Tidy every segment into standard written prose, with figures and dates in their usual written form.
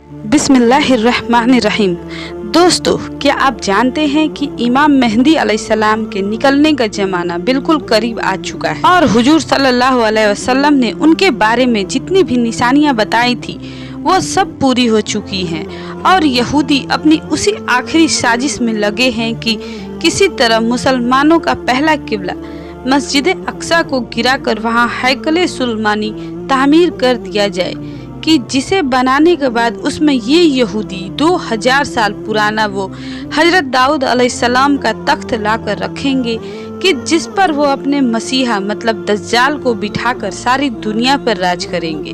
बिस्मिल्लाहिर्रहमानिर्रहीम। दोस्तों, क्या आप जानते हैं कि इमाम मेहदी अलैहिस्सलाम के निकलने का जमाना बिल्कुल करीब आ चुका है और हुजूर सल्लल्लाहु अलैहि वसल्लम ने उनके बारे में जितनी भी निशानियां बताई थी वो सब पूरी हो चुकी हैं और यहूदी अपनी उसी आखिरी साजिश में लगे हैं कि किसी तरह मुसलमानों का पहला किबला मस्जिद अक्सा को गिराकर वहां हैकल सुलेमानी तामीर कर दिया जाए कि जिसे बनाने के बाद उसमें ये यहूदी 2000 साल पुराना वो हजरत दाऊद अलैहिस्सलाम का तख्त लाकर रखेंगे कि जिस पर वो अपने मसीहा मतलब दज्जाल को बिठाकर सारी दुनिया पर राज करेंगे।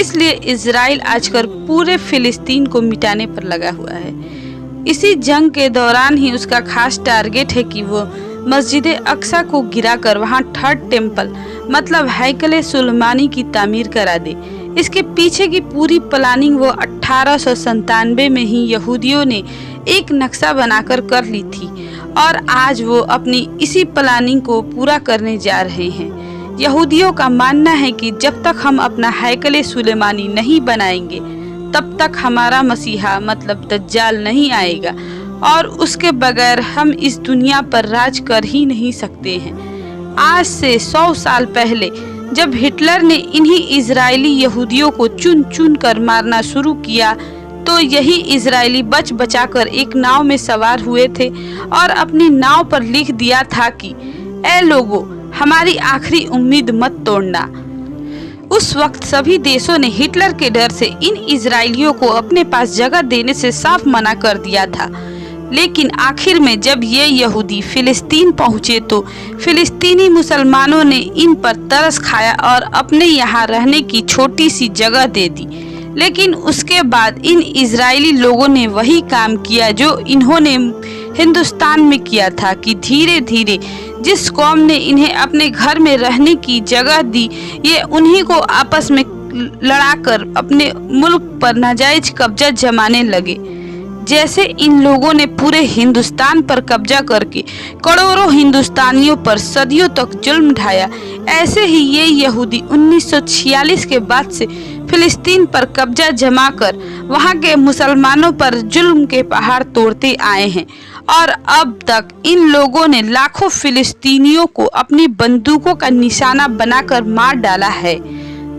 इसलिए इजराइल आजकल पूरे फिलिस्तीन को मिटाने पर लगा हुआ है। इसी जंग के दौरान ही उसका खास टारगेट है कि वो मस्जिद अक्सा को गिराकर वहां थर्ड टेम्पल मतलब हैकल सुलेमानी की तामीर करा दे। इसके पीछे की पूरी प्लानिंग वो 1897 में ही यहूदियों ने एक नक्शा बनाकर कर ली थी और आज वो अपनी इसी प्लानिंग को पूरा करने जा रहे हैं। यहूदियों का मानना है कि जब तक हम अपना हैकल सुलेमानी नहीं बनाएंगे तब तक हमारा मसीहा मतलब दज्जाल नहीं आएगा और उसके बगैर हम इस दुनिया पर राज कर ही नहीं सकते हैं। आज से 100 साल पहले जब हिटलर ने इन्हीं इजरायली यहूदियों को चुन चुन कर मारना शुरू किया तो यही इजरायली बच बचाकर एक नाव में सवार हुए थे और अपनी नाव पर लिख दिया था कि ऐ लोगों, हमारी आखिरी उम्मीद मत तोड़ना। उस वक्त सभी देशों ने हिटलर के डर से इन इजरायलियों को अपने पास जगह देने से साफ मना कर दिया था। लेकिन आखिर में जब ये यहूदी फिलिस्तीन पहुंचे तो फिलिस्तीनी मुसलमानों ने इन पर तरस खाया और अपने यहाँ रहने की छोटी सी जगह दे दी। लेकिन उसके बाद इन इजरायली लोगों ने वही काम किया जो इन्होंने हिंदुस्तान में किया था कि धीरे धीरे जिस कौम ने इन्हें अपने घर में रहने की जगह दी ये उन्हीं को आपस में लड़ाकर अपने मुल्क पर नाजायज कब्जा जमाने लगे। जैसे इन लोगों ने पूरे हिंदुस्तान पर कब्जा करके करोड़ों हिंदुस्तानियों पर सदियों तक जुल्म ढाया, ऐसे ही ये यहूदी 1946 के बाद से फिलिस्तीन पर कब्जा जमाकर वहां के मुसलमानों पर जुल्म के पहाड़ तोड़ते आए हैं और अब तक इन लोगों ने लाखों फिलिस्तीनियों को अपनी बंदूकों का निशाना बनाकर मार डाला है।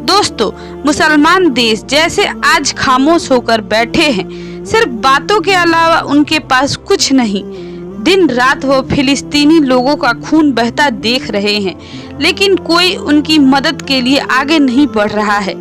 दोस्तों, मुसलमान देश जैसे आज खामोश होकर बैठे हैं, सिर्फ बातों के अलावा उनके पास कुछ नहीं। दिन रात वो फिलिस्तीनी लोगों का खून बहता देख रहे हैं लेकिन कोई उनकी मदद के लिए आगे नहीं बढ़ रहा है।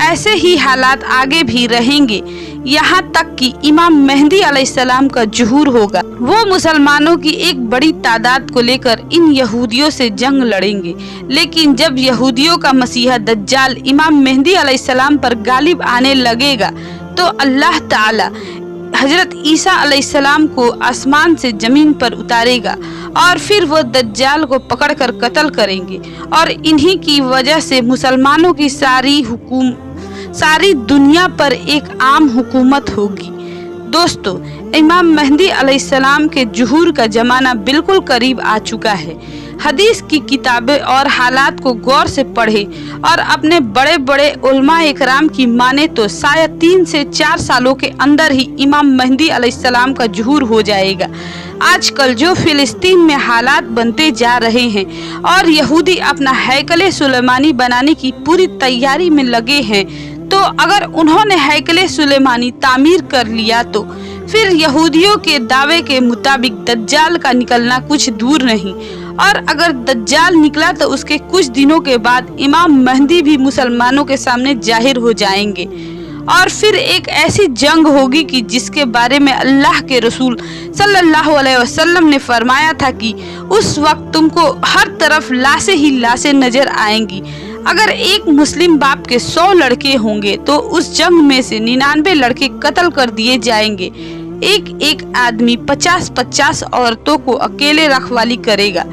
ऐसे ही हालात आगे भी रहेंगे यहाँ तक कि इमाम मेहदी अलैहिस्सलाम का ज़ुहूर होगा। वो मुसलमानों की एक बड़ी तादाद को लेकर इन यहूदियों से जंग लड़ेंगे। लेकिन जब यहूदियों का मसीहा दज्जाल इमाम मेहदी अलैहिस्सलाम पर गालिब आने लगेगा तो अल्लाह ताला हजरत ईसा अलैहिस्सलाम को आसमान से जमीन पर उतारेगा और फिर वो दज्जाल को पकड़कर कत्ल करेंगे और इन्हीं की वजह से मुसलमानों की सारी दुनिया पर एक आम हुकूमत होगी। दोस्तों, इमाम मेहदी अलैहिस्सलाम के ज़ुहूर का ज़माना बिल्कुल करीब आ चुका है। हदीस की किताबें और हालात को गौर से पढ़े और अपने बड़े बड़े उलमा इकराम की माने तो शायद 3 से 4 सालों के अंदर ही इमाम मेहदी अलैहिस्सलाम का ज़ुहूर हो जाएगा। आजकल जो फिलिस्तीन में हालात बनते जा रहे हैं और यहूदी अपना हैकल सुलेमानी बनाने की पूरी तैयारी में लगे हैं, तो अगर उन्होंने हैकल सुलेमानी तामीर कर लिया तो फिर यहूदियों के दावे के मुताबिक दज्जाल का निकलना कुछ दूर नहीं और अगर दज्जाल निकला तो उसके कुछ दिनों के बाद इमाम मेहदी भी मुसलमानों के सामने जाहिर हो जाएंगे और फिर एक ऐसी जंग होगी कि जिसके बारे में अल्लाह के रसूल सल्लल्लाहु अलैहि वसल्लम ने फरमाया था कि उस वक्त तुमको हर तरफ लाशें ही लाशें नजर आएंगी। अगर एक मुस्लिम बाप के 100 लड़के होंगे तो उस जंग में से 99 लड़के कत्ल कर दिए जाएंगे। एक एक आदमी 50-50 औरतों को अकेले रखवाली करेगा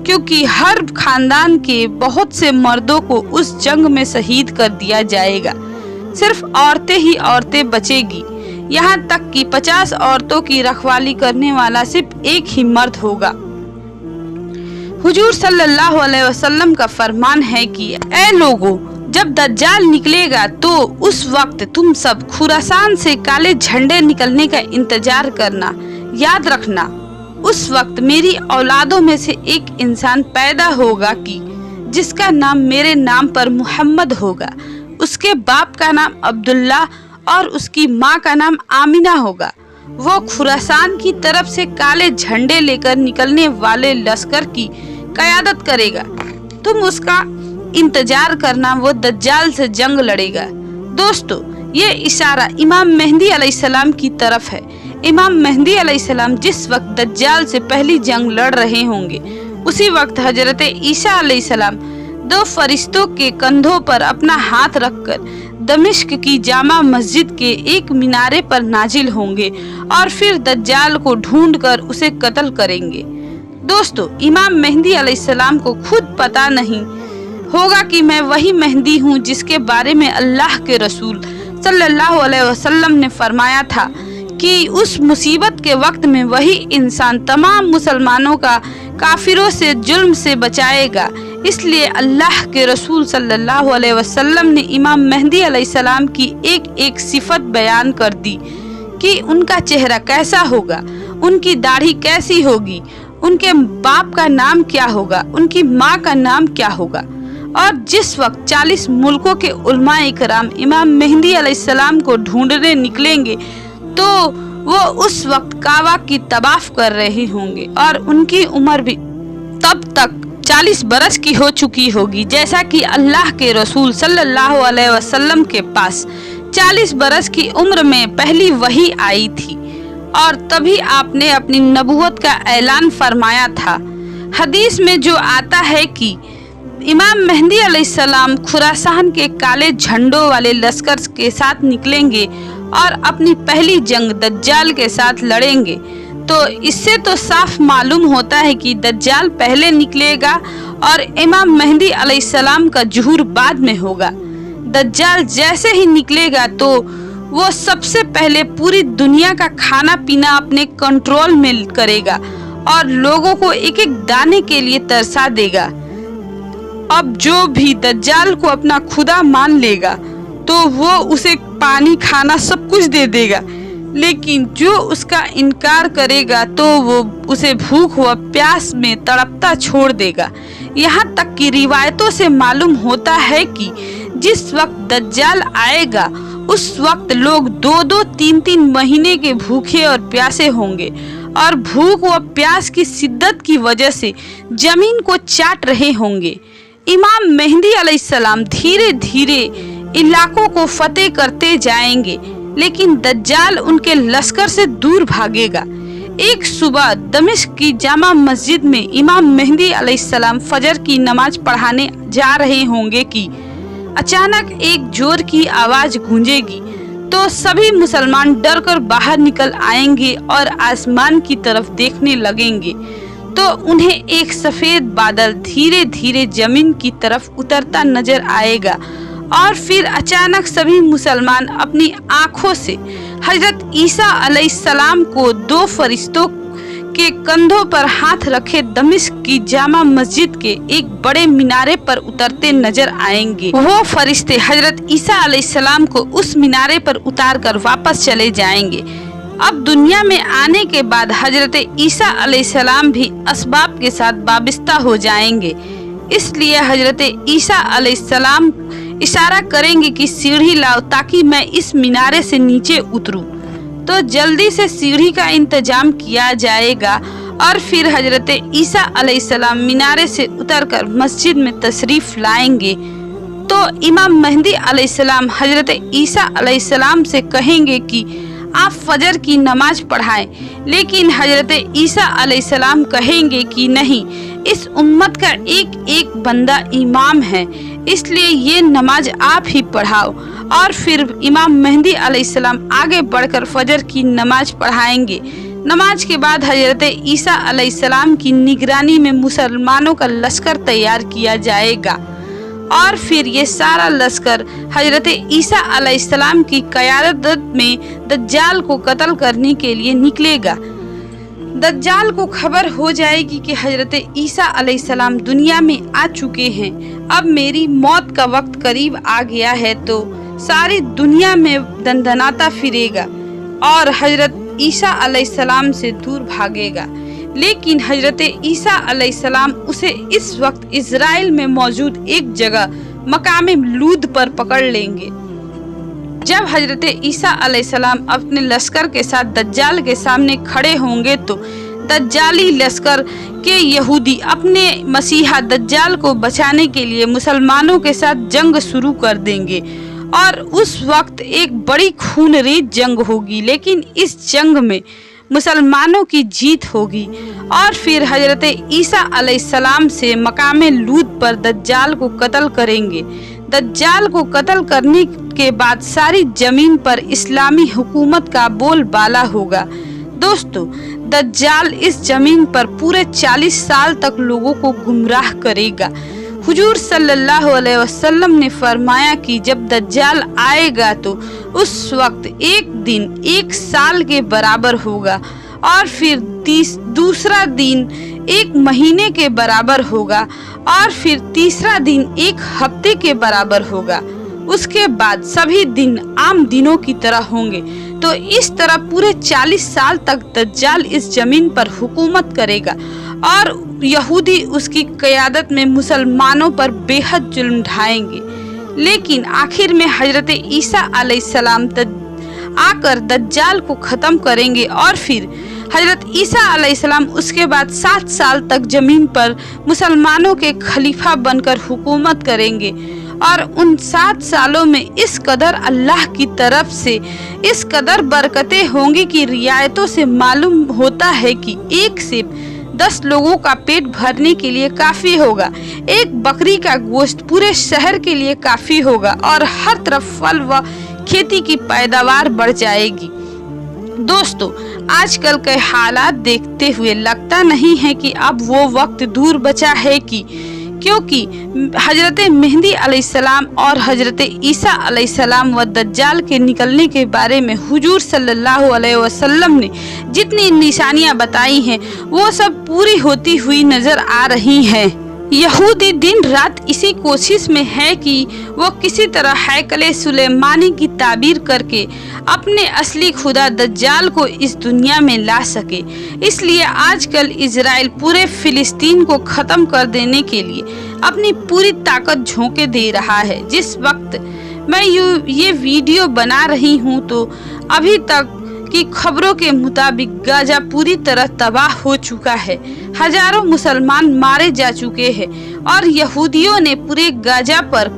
क्योंकि हर खानदान के बहुत से मर्दों को उस जंग में शहीद कर दिया जाएगा। सिर्फ औरतें ही औरतें बचेगी। यहाँ तक कि 50 औरतों की रखवाली करने वाला सिर्फ एक ही मर्द होगा। हुजूर सल्लल्लाहु अलैहि वसल्लम का फरमान है कि ऐ लोगों, जब दज्जाल निकलेगा तो उस वक्त तुम सब खुरासान से काले झंडे निकलने का इंतजार करना। याद रखना, उस वक्त मेरी औलादों में से एक इंसान पैदा होगा कि जिसका नाम मेरे नाम पर मोहम्मद होगा, उसके बाप का नाम अब्दुल्ला और उसकी माँ का नाम आमिना होगा। वो खुरासान की तरफ से काले झंडे लेकर निकलने वाले लश्कर की क़यादत करेगा। तुम उसका इंतजार करना, वो दज्जाल से जंग लड़ेगा। दोस्तों, ये इशारा इमाम मेहदी अलैहिस्सलाम की तरफ है। इमाम मेहदी अलैहिस्सलाम जिस वक्त दज्जाल से पहली जंग लड़ रहे होंगे, उसी वक्त हजरत ईसा अलैहिस्सलाम दो फरिश्तों के कंधों पर अपना हाथ रखकर दमिश्क की जामा मस्जिद के एक मीनारे पर नाजिल होंगे और फिर दज्जाल को ढूंढकर उसे कत्ल करेंगे। दोस्तों, इमाम मेहदी अलैहिस्सलाम को खुद पता नहीं होगा कि मैं वही मेहदी हूँ जिसके बारे में अल्लाह के रसूल सल्लल्लाहु अलैहि वसल्लम ने फरमाया था कि उस मुसीबत के वक्त में वही इंसान तमाम मुसलमानों का काफिरों से जुल्म से बचाएगा। इसलिए अल्लाह के रसूल सल्लल्लाहु अलैहि वसल्लम ने इमाम मेहदी अलैहिस्सलाम की एक एक सिफत बयान कर दी कि उनका चेहरा कैसा होगा, उनकी दाढ़ी कैसी होगी, उनके बाप का नाम क्या होगा, उनकी माँ का नाम क्या होगा। और जिस वक्त 40 मुल्कों के उलमा इकराम इमाम मेहदी अलैहिस्सलाम को ढूंढने निकलेंगे तो वो उस वक्त काबा की तवाफ कर रहे होंगे और उनकी उम्र भी तब तक 40 बरस की हो चुकी होगी। जैसा कि अल्लाह के रसूल सल्लल्लाहु अलैहि वसल्लम के पास 40 बरस की उम्र में पहली वही आई थी और तभी आपने अपनी नबूवत का ऐलान फरमाया था। हदीस में जो आता है कि इमाम मेहदी अलैहिस्सलाम खुरासान के काले झंडों वाले लश्कर के साथ निकलेंगे और अपनी पहली जंग दज्जाल के साथ लड़ेंगे, तो इससे तो साफ मालूम होता है कि दज्जाल पहले निकलेगा और इमाम मेहदी अलैहिस्सलाम का ज़ुहूर बाद में होगा। दज्जाल जैसे ही निकलेगा तो वो सबसे पहले पूरी दुनिया का खाना पीना अपने कंट्रोल में करेगा और लोगों को एक एक दाने के लिए तरसा देगा। अब जो भी दज्जाल को अपना खुदा मान लेगा तो वो उसे पानी खाना सब कुछ दे देगा, लेकिन जो उसका इनकार करेगा तो वो उसे भूख व प्यास में तड़पता छोड़ देगा। यहाँ तक कि रिवायतों से मालूम होता है कि जिस वक्त दज्जाल आएगा उस वक्त लोग 2-2, 3-3 महीने के भूखे और प्यासे होंगे और भूख व प्यास की शिद्दत की वजह से जमीन को चाट रहे होंगे। इमाम मेहदी अलैहिस्सलाम धीरे धीरे इलाकों को फतेह करते जाएंगे, लेकिन दज्जाल उनके लश्कर से दूर भागेगा। एक सुबह दमिश्क की जामा मस्जिद में इमाम मेहदी अलैहिस्सलाम फजर की नमाज पढ़ाने जा रहे होंगे कि अचानक एक जोर की आवाज गूंजेगी तो सभी मुसलमान डर कर बाहर निकल आएंगे और आसमान की तरफ देखने लगेंगे तो उन्हें एक सफेद बादल धीरे धीरे जमीन की तरफ उतरता नजर आएगा और फिर अचानक सभी मुसलमान अपनी आंखों से हजरत ईसा अलैहिस्सलाम को दो फरिश्तों के कंधों पर हाथ रखे दमिश्क की जामा मस्जिद के एक बड़े मीनारे पर उतरते नजर आएंगे। वो फरिश्ते हजरत ईसा अलैहिस्सलाम को उस मीनारे पर उतार कर वापस चले जाएंगे। अब दुनिया में आने के बाद हजरत ईसा अलैहिस्सलाम भी असबाब के साथ वाबस्ता हो जाएंगे। इसलिए हजरत ईसा अलैहिस्सलाम इशारा करेंगे कि सीढ़ी लाओ ताकि मैं इस मीनारे से नीचे उतरूं, तो जल्दी से सीढ़ी का इंतजाम किया जाएगा और फिर हजरत ईसा अलैहिस्सलाम मीनारे से उतरकर मस्जिद में तशरीफ लाएंगे। तो इमाम मेहदी अलैहिस्सलाम हजरत ईसा अलैहिस्सलाम से कहेंगे कि आप फजर की नमाज पढ़ाएं, लेकिन हजरत ईसा अलैहिस्सलाम कहेंगे कि नहीं, इस उम्मत का एक एक बंदा इमाम है, इसलिए ये नमाज आप ही पढ़ाओ। और फिर इमाम मेहदी अलैहिस्सलाम आगे बढ़कर फजर की नमाज पढ़ाएंगे। नमाज के बाद हजरत ईसा अलैहिस्सलाम की निगरानी में मुसलमानों का लश्कर तैयार किया जाएगा और फिर ये सारा लश्कर हजरत ईसा अलैहिस्सलाम की क़यादत में दज्जाल को कत्ल करने के लिए निकलेगा। दज्जाल को खबर हो जाएगी कि हजरत ईसा अलैहिस्सलाम दुनिया में आ चुके हैं, अब मेरी मौत का वक्त करीब आ गया है, तो सारी दुनिया में दंदनाता फिरेगा और हजरत ईसा अलैहिस्सलाम से दूर भागेगा। लेकिन हजरत ईसा अलैहिस्सलाम उसे इस वक्त इजराइल में मौजूद एक जगह मकाम लूद पर पकड़ लेंगे। जब हजरत ईसा अलैहिस्सलाम अपने लश्कर के साथ दज्जाल के सामने खड़े होंगे तो दज्जाली लश्कर के यहूदी अपने मसीहा दज्जाल को बचाने के लिए मुसलमानों के साथ जंग शुरू कर देंगे और उस वक्त एक बड़ी खूनरेज जंग होगी। लेकिन इस जंग में मुसलमानों की जीत होगी और फिर हजरत ईसा अलैहिस्सलाम से मकामे लूद पर दज्जाल को कत्ल करेंगे। दज्जाल को कत्ल करने के बाद सारी जमीन पर इस्लामी हुकूमत का बोलबाला होगा। दोस्तों, दज्जाल इस जमीन पर पूरे 40 साल तक लोगों को गुमराह करेगा। हुजूर सल्लल्लाहु अलैहि वसल्लम ने फरमाया कि जब दज्जाल आएगा तो उस वक्त एक दिन 1 साल के बराबर होगा और फिर दूसरा दिन 1 महीने के बराबर होगा और फिर तीसरा दिन 1 हफ्ते के बराबर होगा। उसके बाद सभी दिन आम दिनों की तरह होंगे। तो इस तरह पूरे 40 साल तक दज्जाल इस जमीन पर हुकूमत करेगा और यहूदी उसकी क़यादत में मुसलमानों पर बेहद जुल्म ढाएंगे। लेकिन आखिर में हजरत ईसा अलैहिस्सलाम आकर दज्जाल को ख़त्म करेंगे और फिर हजरत ईसा अलैहिस्सलाम उसके बाद 7 साल तक ज़मीन पर मुसलमानों के खलीफा बनकर हुकूमत करेंगे और उन 7 सालों में इस कदर अल्लाह की तरफ से इस कदर बरकतें होंगी कि रियायतों से मालूम होता है कि 1 से 10 लोगों का पेट भरने के लिए काफ़ी होगा। 1 बकरी का गोश्त पूरे शहर के लिए काफ़ी होगा और हर तरफ फल व खेती की पैदावार बढ़ जाएगी। दोस्तों, आजकल के हालात देखते हुए लगता नहीं है कि अब वो वक्त दूर बचा है क्योंकि हजरत मेहदी अलैहिस्सलाम और हजरत ईसा अलैहिस्सलाम व दज्जाल के निकलने के बारे में हुजूर सल्लल्लाहु अलैहि वसल्लम ने जितनी निशानियां बताई हैं वो सब पूरी होती हुई नजर आ रही हैं। यहूदी दिन रात इसी कोशिश में है कि वो किसी तरह हैकले सुलेमानी की ताबीर करके अपने असली खुदा दज्जाल को इस दुनिया में ला सके। इसलिए आजकल इजराइल पूरे फिलिस्तीन को ख़त्म कर देने के लिए अपनी पूरी ताकत झोंके दे रहा है। जिस वक्त मैं ये वीडियो बना रही हूँ तो अभी तक की खबरों के मुताबिक गाजा पूरी तरह तबाह हो चुका है। हजारों मुसलमान मारे जा चुके हैं और यहूदियों ने पूरे गाजा पर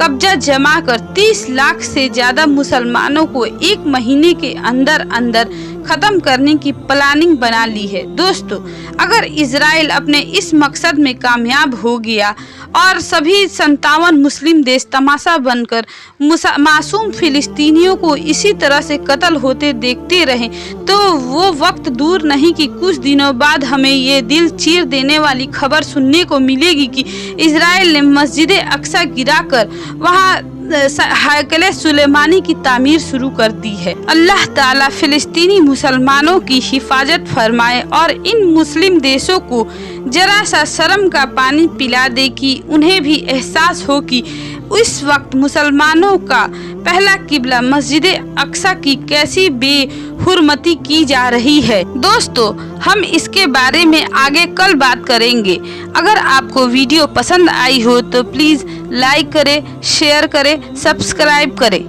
कब्जा जमा कर 30 लाख से ज्यादा मुसलमानों को 1 महीने के अंदर अंदर खत्म करने की प्लानिंग बना ली है। दोस्तों, अगर इजराइल अपने इस मकसद में कामयाब हो गया और सभी 57 मुस्लिम देश तमाशा बनकर मासूम फिलिस्तीनियों को इसी तरह से कत्ल होते देखते रहें तो वो वक्त दूर नहीं कि कुछ दिनों बाद हमें ये दिल चीर देने वाली खबर सुनने को मिलेगी कि इजराइल ने मस्जिद अक्सा गिराकर वहाँ हैकले सुलेमानी की तामीर शुरू कर दी है। अल्लाह ताला फिलिस्तीनी मुसलमानों की हिफाजत फरमाए और इन मुस्लिम देशों को जरा सा शर्म का पानी पिला दे कि उन्हें भी एहसास हो कि इस वक्त मुसलमानों का पहला किबला मस्जिद अक्सा की कैसी बेहुरमती की जा रही है। दोस्तों, हम इसके बारे में आगे कल बात करेंगे। अगर आपको वीडियो पसंद आई हो तो प्लीज़ लाइक करें, शेयर करें, सब्सक्राइब करें।